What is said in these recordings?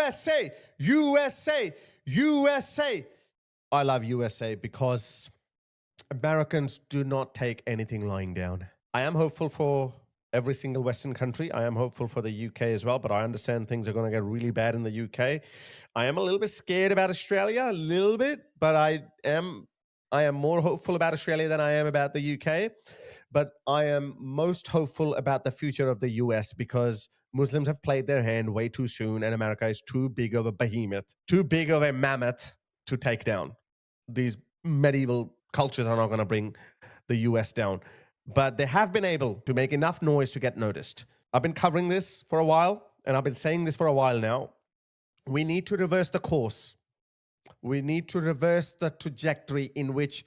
USA, USA, USA. I love USA because Americans do not take anything lying down. I am hopeful for every single Western country. I am hopeful for the UK as well, but I understand things are going to get really bad in the UK. I am a little bit scared about Australia, a little bit, but I am more hopeful about Australia than I am about the UK. But I am most hopeful about the future of the US because Muslims have played their hand way too soon, and America is too big of a behemoth, too big of a mammoth to take down. These medieval cultures are not going to bring the US down, but they have been able to make enough noise to get noticed. I've been covering this for a while, and I've been saying this for a while now. We need to reverse the course. We need to reverse the trajectory in which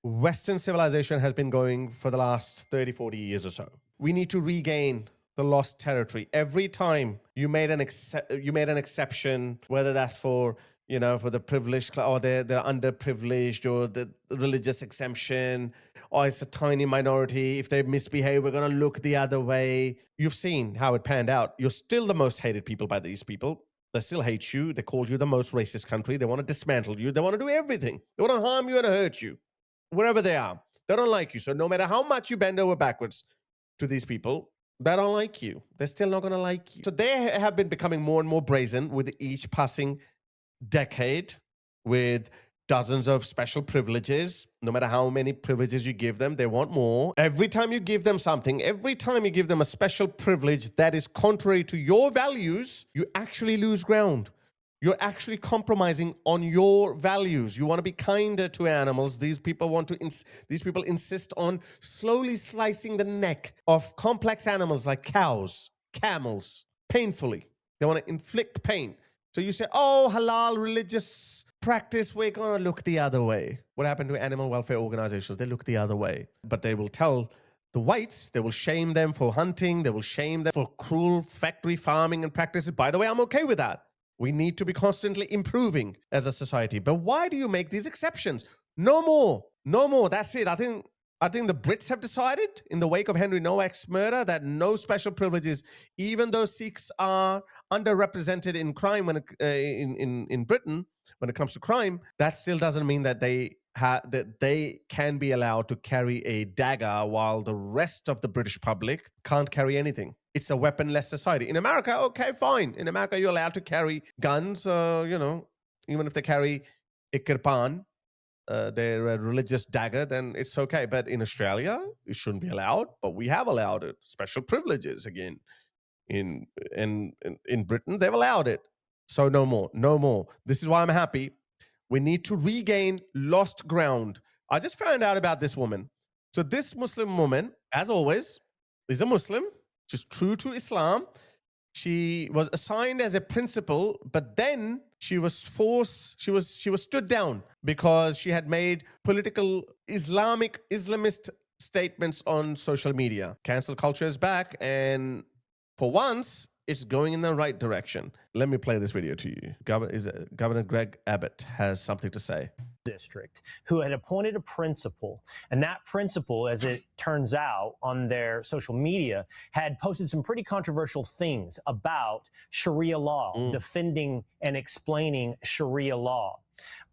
Western civilization has been going for the last 30, 40 years or so. We need to regain the lost territory. Every time you made an exception, whether that's for for the privileged or they're underprivileged, or the religious exemption, or it's a tiny minority. If they misbehave, we're going to look the other way. You've seen how it panned out. You're still the most hated people by these people. They still hate you. They called you the most racist country. They want to dismantle you. They want to do everything. They want to harm you and hurt you, wherever they are. They don't like you. So no matter how much you bend over backwards to these people, they don't like you. They're still not going to like you. So they have been becoming more and more brazen with each passing decade, with dozens of special privileges. No matter how many privileges you give them, they want more. Every time you give them something, every time you give them a special privilege that is contrary to your values, you actually lose ground. You're actually compromising on your values. You want to be kinder to animals. These people insist on slowly slicing the neck of complex animals like cows, camels, painfully. They want to inflict pain. So you say, oh, halal religious practice, we're going to look the other way. What happened to animal welfare organizations? They look the other way. But they will tell the whites, they will shame them for hunting. They will shame them for cruel factory farming and practices. By the way, I'm okay with that. We need to be constantly improving as a society. But why do you make these exceptions? No more. No more. That's it. I think the Brits have decided in the wake of Henry Nowak's murder that no special privileges, even though Sikhs are underrepresented in crime in Britain when it comes to crime, that still doesn't mean that they can be allowed to carry a dagger while the rest of the British public can't carry anything. It's a weaponless society. In America, okay, fine. In America, you're allowed to carry guns, even if they carry a kirpan, their religious dagger, then it's okay. But in Australia, it shouldn't be allowed, but we have allowed it. Special privileges again. In Britain, they've allowed it. So no more, no more. This is why I'm happy. We need to regain lost ground. I just found out about this woman. So this Muslim woman, as always, is a Muslim. She's true to Islam. She was assigned as a principal, but then she was stood down because she had made political Islamist statements on social media. Cancel culture is back, and for once, it's going in the right direction. Let me play this video to you. Governor Greg Abbott has something to say. District who had appointed a principal, and that principal, as it turns out, on their social media had posted some pretty controversial things about Sharia law, defending and explaining Sharia law,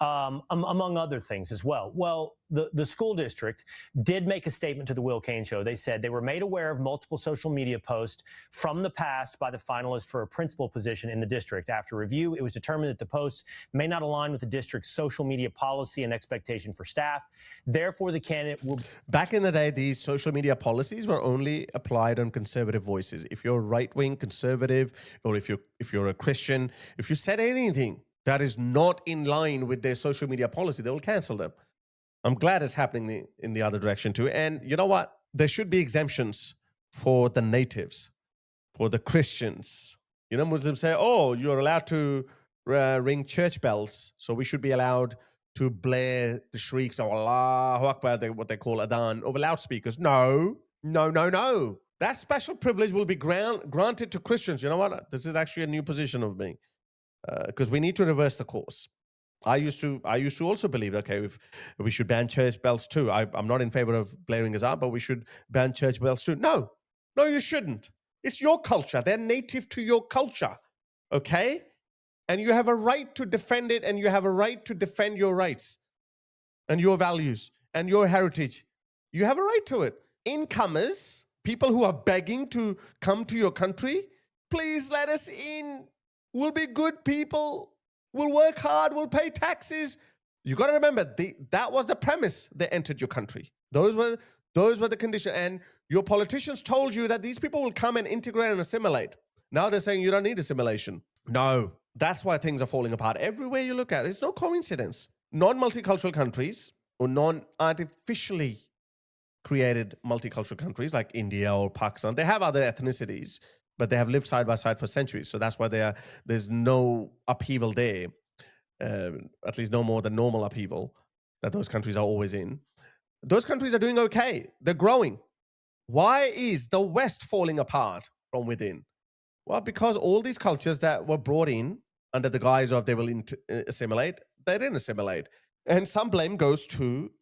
among other things as well. Well, the school district did make a statement to the Will Cain Show. They said they were made aware of multiple social media posts from the past by the finalist for a principal position in the district. After review, it was determined that the posts may not align with the district's social media policy and expectation for staff. Therefore, the candidate will... Back in the day, these social media policies were only applied on conservative voices. If you're right-wing conservative, or if you're a Christian, if you said anything that is not in line with their social media policy, they will cancel them. I'm glad it's happening in the other direction too. And you know what? There should be exemptions for the natives, for the Christians. You know, Muslims say, oh, you're allowed to ring church bells, so we should be allowed to blare the shrieks of Allahu Akbar, what they call adhan, over loudspeakers. No, no, no, no. That special privilege will be granted to Christians. You know what? This is actually a new position of me, because we need to reverse the course. I used to also believe, okay, if we should ban church bells too. I'm not in favor of blaring azan, but we should ban church bells too. No, no, you shouldn't. It's your culture. They're native to your culture, okay? And you have a right to defend it, and you have a right to defend your rights and your values and your heritage. You have a right to it. Incomers, people who are begging to come to your country, please let us in. We'll be good people. We'll work hard. We'll pay taxes. You got to remember, that was the premise they entered your country. Those were the conditions. And your politicians told you that these people will come and integrate and assimilate. Now they're saying you don't need assimilation. No, that's why things are falling apart. Everywhere you look at, it's no coincidence. Non-multicultural countries or non-artificially created multicultural countries like India or Pakistan, they have other ethnicities, but they have lived side by side for centuries. So that's why there's no upheaval there, at least no more than normal upheaval that those countries are always in. Those countries are doing okay. They're growing. Why is the West falling apart from within? Well, because all these cultures that were brought in under the guise of they will assimilate, they didn't assimilate. And some blame goes to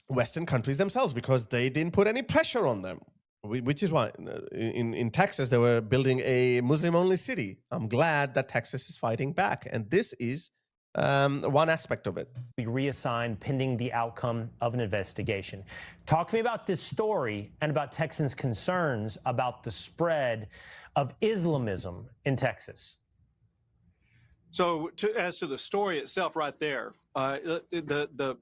Western countries themselves because they didn't put any pressure on them, which is why in Texas, they were building a Muslim-only city. I'm glad that Texas is fighting back. And this is one aspect of it. Be reassigned pending the outcome of an investigation. Talk to me about this story and about Texans' concerns about the spread of Islamism in Texas. So as to the story itself right there, the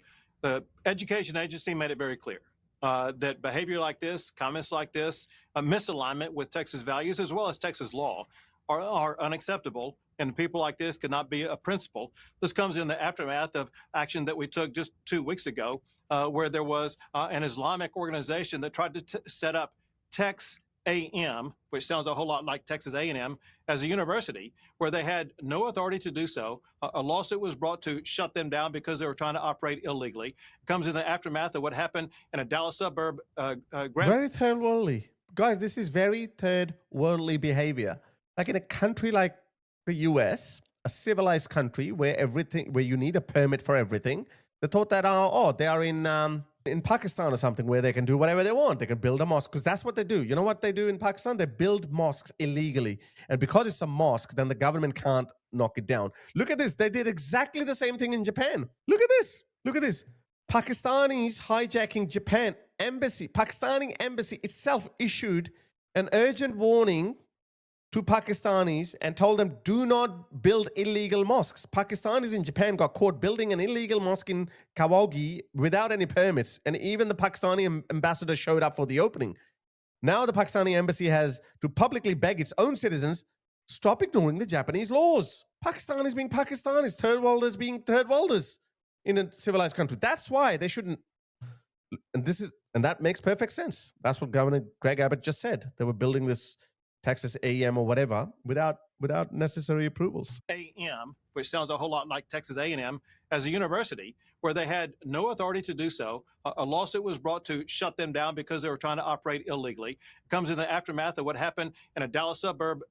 education agency made it very clear that behavior like this, comments like this, a misalignment with Texas values as well as Texas law are unacceptable. And people like this cannot be a principal. This comes in the aftermath of action that we took just 2 weeks ago, where there was an Islamic organization that tried to set up Tex A&M, which sounds a whole lot like Texas A&M, as a university, where they had no authority to do so. A lawsuit was brought to shut them down because they were trying to operate illegally. It comes in the aftermath of what happened in a Dallas suburb. Very third worldly. Guys, this is very third worldly behavior. Like in a country like the US, a civilized country where you need a permit for everything, they thought that, they are in Pakistan or something where they can do whatever they want. They can build a mosque because that's what they do. You know what they do in Pakistan? They build mosques illegally. And because it's a mosque, then the government can't knock it down. Look at this. They did exactly the same thing in Japan. Look at this. Look at this. Pakistanis hijacking Japan embassy. Pakistani embassy itself issued an urgent warning to Pakistanis and told them, do not build illegal mosques. Pakistanis in Japan got caught building an illegal mosque in Kawagoe without any permits. And even the Pakistani ambassador showed up for the opening. Now the Pakistani embassy has to publicly beg its own citizens, stop ignoring the Japanese laws. Pakistanis being Pakistanis, third worlders being third worlders in a civilized country. That's why they shouldn't. And that makes perfect sense. That's what Governor Greg Abbott just said. They were building this Texas A&M or whatever without necessary approvals. A&M, which sounds a whole lot like Texas A&M, as a university where they had no authority to do so. A lawsuit was brought to shut them down because they were trying to operate illegally. It comes in the aftermath of what happened in a Dallas suburb,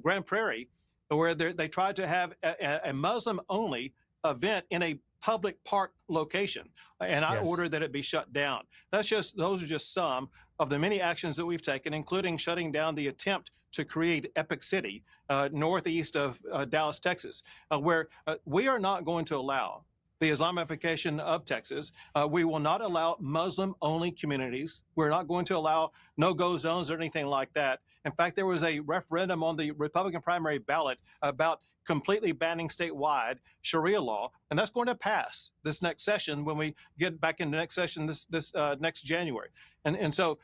Grand Prairie, where they tried to have a Muslim-only event in a public park location, and I ordered that it be shut down. Those are just some of the many actions that we've taken, including shutting down the attempt to create Epic City northeast of Dallas, Texas, where we are not going to allow the Islamification of Texas. We will not allow Muslim-only communities. We're not going to allow no-go zones or anything like that. In fact, there was a referendum on the Republican primary ballot about completely banning statewide Sharia law, and that's going to pass this next session when we get back into next session this next January. And so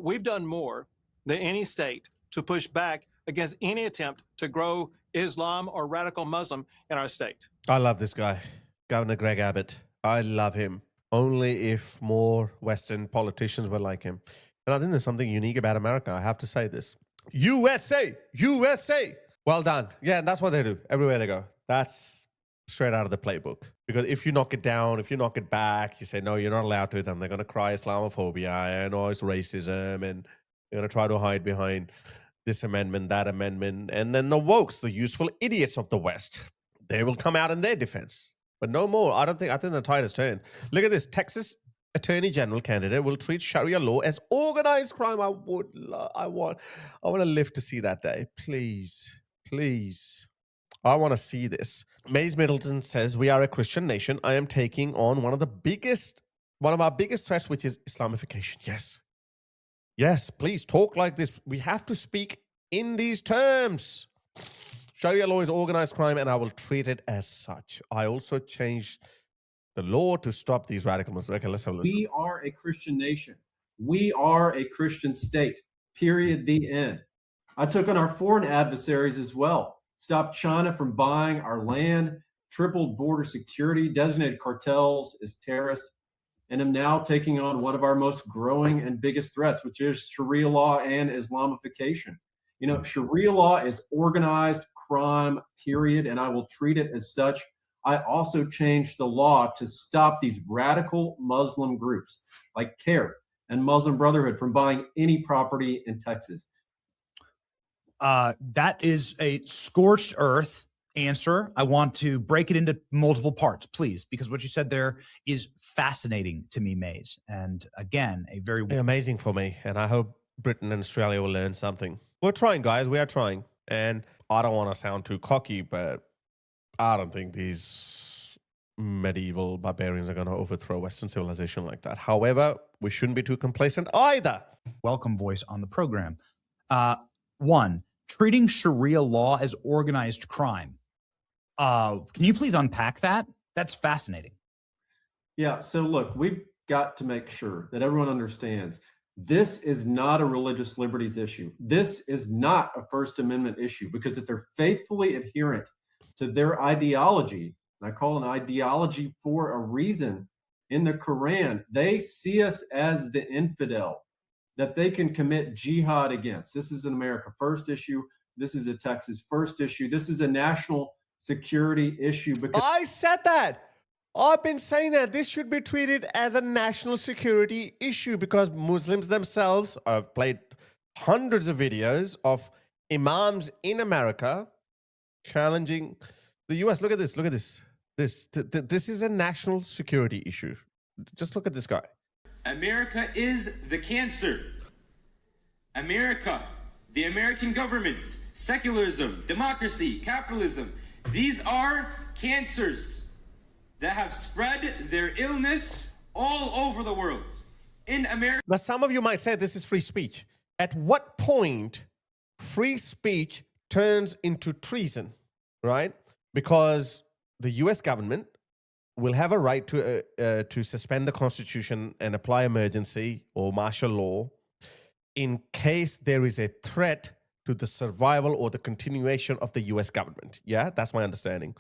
we've done more than any state to push back against any attempt to grow Islam or radical Muslim in our state. I love this guy, Governor Greg Abbott. I love him. Only if more Western politicians were like him. And I think there's something unique about America. I have to say this. USA, USA. Well done. Yeah, and that's what they do everywhere they go. That's straight out of the playbook. Because if you knock it down, if you knock it back, you say, no, you're not allowed to, then they're going to cry Islamophobia and it's racism, and they're going to try to hide behind this amendment, that amendment. And then the wokes, the useful idiots of the West, they will come out in their defense. But no more. I think the tide has turned. Look at this. Texas Attorney General candidate will treat Sharia law as organized crime. I want to live to see that day. Please. Please. I want to see this. Mays Middleton says, we are a Christian nation. I am taking on one of our biggest threats, which is Islamification. Yes. Yes, please talk like this. We have to speak in these terms. Sharia law is organized crime, and I will treat it as such. I also changed the law to stop these radical Muslims. Okay, let's have a listen. We are a Christian nation. We are a Christian state. Period. The end. I took on our foreign adversaries as well. Stopped China from buying our land, tripled border security, designated cartels as terrorists, and am now taking on one of our most growing and biggest threats, which is Sharia law and Islamification. You know, Sharia law is organized crime, period, and I will treat it as such. I also changed the law to stop these radical Muslim groups like CARE and Muslim Brotherhood from buying any property in Texas. That is a scorched earth answer. I want to break it into multiple parts, please, because what you said there is fascinating to me, Mays. And again, a very amazing for me. And I hope Britain and Australia will learn something. We're trying, guys. We are trying. And I don't want to sound too cocky, but I don't think these medieval barbarians are going to overthrow Western civilization like that. However, we shouldn't be too complacent either. welcome voice on the program. One, treating Sharia law as organized crime. Can you please unpack that? That's fascinating. Yeah, so look, we've got to make sure that everyone understands this is not a religious liberties issue. This is not a First Amendment issue, because if they're faithfully adherent to their ideology, and I call an ideology for a reason, in the Quran, they see us as the infidel that they can commit jihad against. This is an America First issue. This is a Texas First issue. This is a national security issue. Because I said that. I've been saying that this should be treated as a national security issue, because Muslims themselves, I've played hundreds of videos of imams in America challenging the US. Look at this. Look at this. This is a national security issue. Just look at this guy. America is the cancer. America, the American government, secularism, democracy, capitalism, these are cancers that have spread their illness all over the world. In America. But some of you might say this is free speech. At what point free speech turns into treason, right? Because the US government will have a right to suspend the Constitution and apply emergency or martial law in case there is a threat to the survival or the continuation of the US government. Yeah, that's my understanding.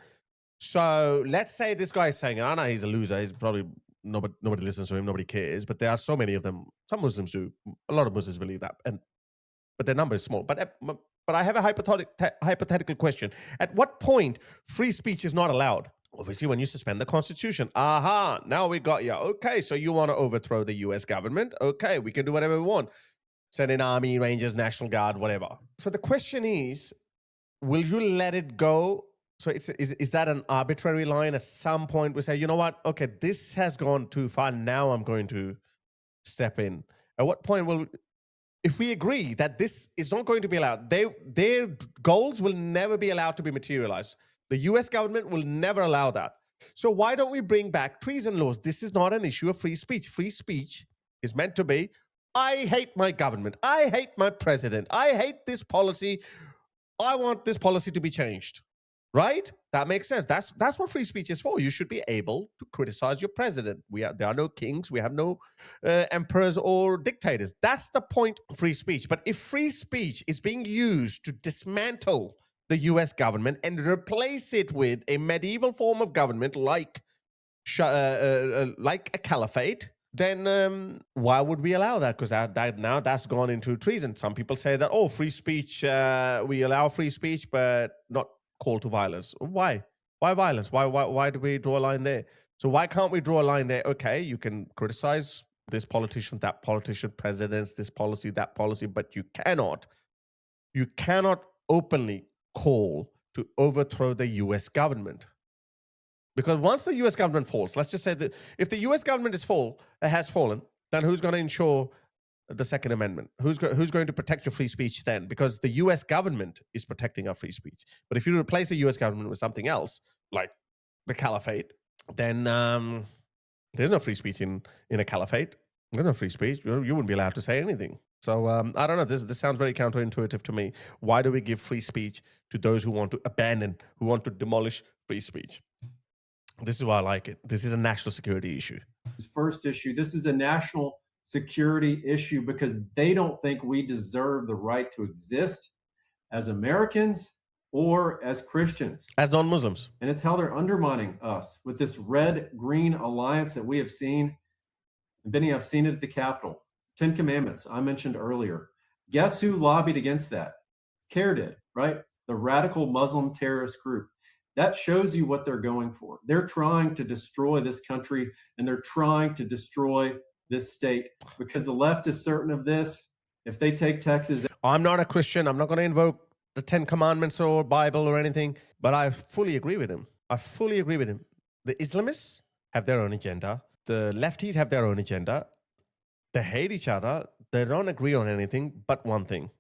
So let's say this guy is saying, I know he's a loser. He's probably, nobody listens to him. Nobody cares. But there are so many of them. Some Muslims do. A lot of Muslims believe that. But their number is small. But I have a hypothetical question. At what point free speech is not allowed? Obviously, when you suspend the Constitution. Aha, now we got you. Okay, so you want to overthrow the US government? Okay, we can do whatever we want. Send in army, rangers, National Guard, whatever. So the question is, will you let it go? So is that an arbitrary line? At some point we say, you know what? Okay, this has gone too far. Now I'm going to step in. At what point will, if we agree that this is not going to be allowed, their goals will never be allowed to be materialized. The US government will never allow that. So why don't we bring back treason laws? This is not an issue of free speech. Free speech is meant to be, I hate my government. I hate my president. I hate this policy. I want this policy to be changed. Right? That makes sense. That's what free speech is for. You should be able to criticize your president. There are no kings. We have no emperors or dictators. That's the point of free speech. But if free speech is being used to dismantle the US government and replace it with a medieval form of government like a caliphate, then why would we allow that? Because now that's gone into treason. Some people say that, oh, free speech, we allow free speech, but not call to violence. Why? Why violence? Why do we draw a line there? So why can't we draw a line there? Okay, you can criticize this politician, that politician, presidents, this policy, that policy, but you cannot openly call to overthrow the US government. Because once the US government falls, let's just say that if the US government has fallen, then who's going to ensure the Second Amendment? Who's going to protect your free speech then? Because the U.S. government is protecting our free speech. But if you replace the U.S. government with something else, like the caliphate, then there's no free speech in a caliphate. There's no free speech. You wouldn't be allowed to say anything. So I don't know. This sounds very counterintuitive to me. Why do we give free speech to those who want to abandon, who want to demolish free speech? This is why I like it. This is a national security issue. First issue, this is a national security issue because they don't think we deserve the right to exist as Americans or as Christians. As non-Muslims. And it's how they're undermining us with this red-green alliance that we have seen. And Benny, I've seen it at the Capitol. 10 Commandments, I mentioned earlier. Guess who lobbied against that? CARE did, right? The radical Muslim terrorist group. That shows you what they're going for. They're trying to destroy this country and they're trying to destroy this state because the left is certain of this. If they take Texas, I'm not a Christian. I'm not going to invoke the 10 Commandments or Bible or anything, but I fully agree with him. I fully agree with him. The Islamists have their own agenda. The lefties have their own agenda. They hate each other. They don't agree on anything but one thing: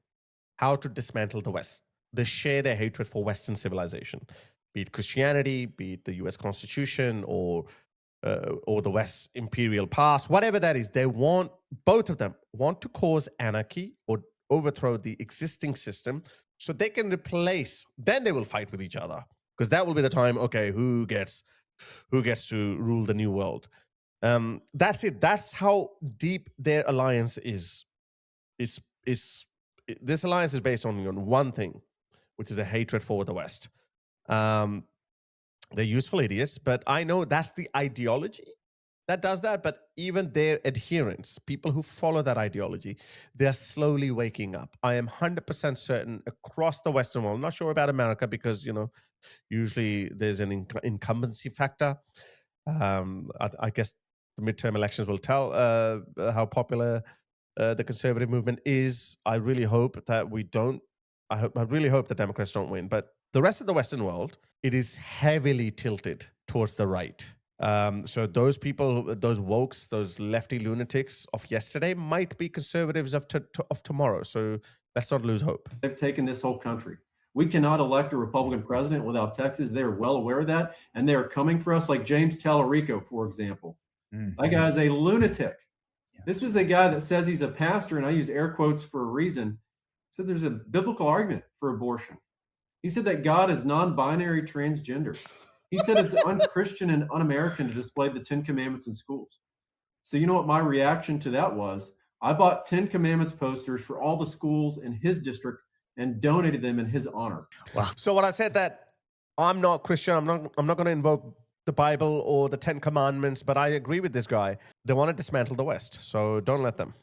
how to dismantle the West. They share their hatred for Western civilization, be it Christianity, be it the U.S. Constitution, or the West's imperial past, whatever that is. They want, both of them want to cause anarchy or overthrow the existing system so they can replace. Then they will fight with each other because that will be the time. Okay, who gets to rule the new world? That's it. That's how deep their alliance is. This alliance is based on one thing, which is a hatred for the West. They're useful idiots, but I know that's the ideology that does that. But even their adherents, people who follow that ideology, they're slowly waking up. I am 100% certain across the Western world. I'm not sure about America because, usually there's an incumbency factor. I guess the midterm elections will tell how popular the conservative movement is. I really hope that we don't. I really hope the Democrats don't win. But the rest of the Western world, it is heavily tilted towards the right. So those people, those wokes, those lefty lunatics of yesterday might be conservatives of tomorrow. So let's not lose hope. They've taken this whole country. We cannot elect a Republican president without Texas. They are well aware of that. And they are coming for us, like James Tallarico, for example. That guy is a lunatic. Yeah. This is a guy that says he's a pastor, and I use air quotes for a reason. Said there's a biblical argument for abortion. He said that God is non-binary transgender. He said it's un-Christian and un-American to display the 10 Commandments in schools. So you know what my reaction to that was? I bought 10 Commandments posters for all the schools in his district and donated them in his honor. Wow. So when I said that I'm not Christian, I'm not going to invoke the Bible or the 10 Commandments, but I agree with this guy. They want to dismantle the West, so don't let them.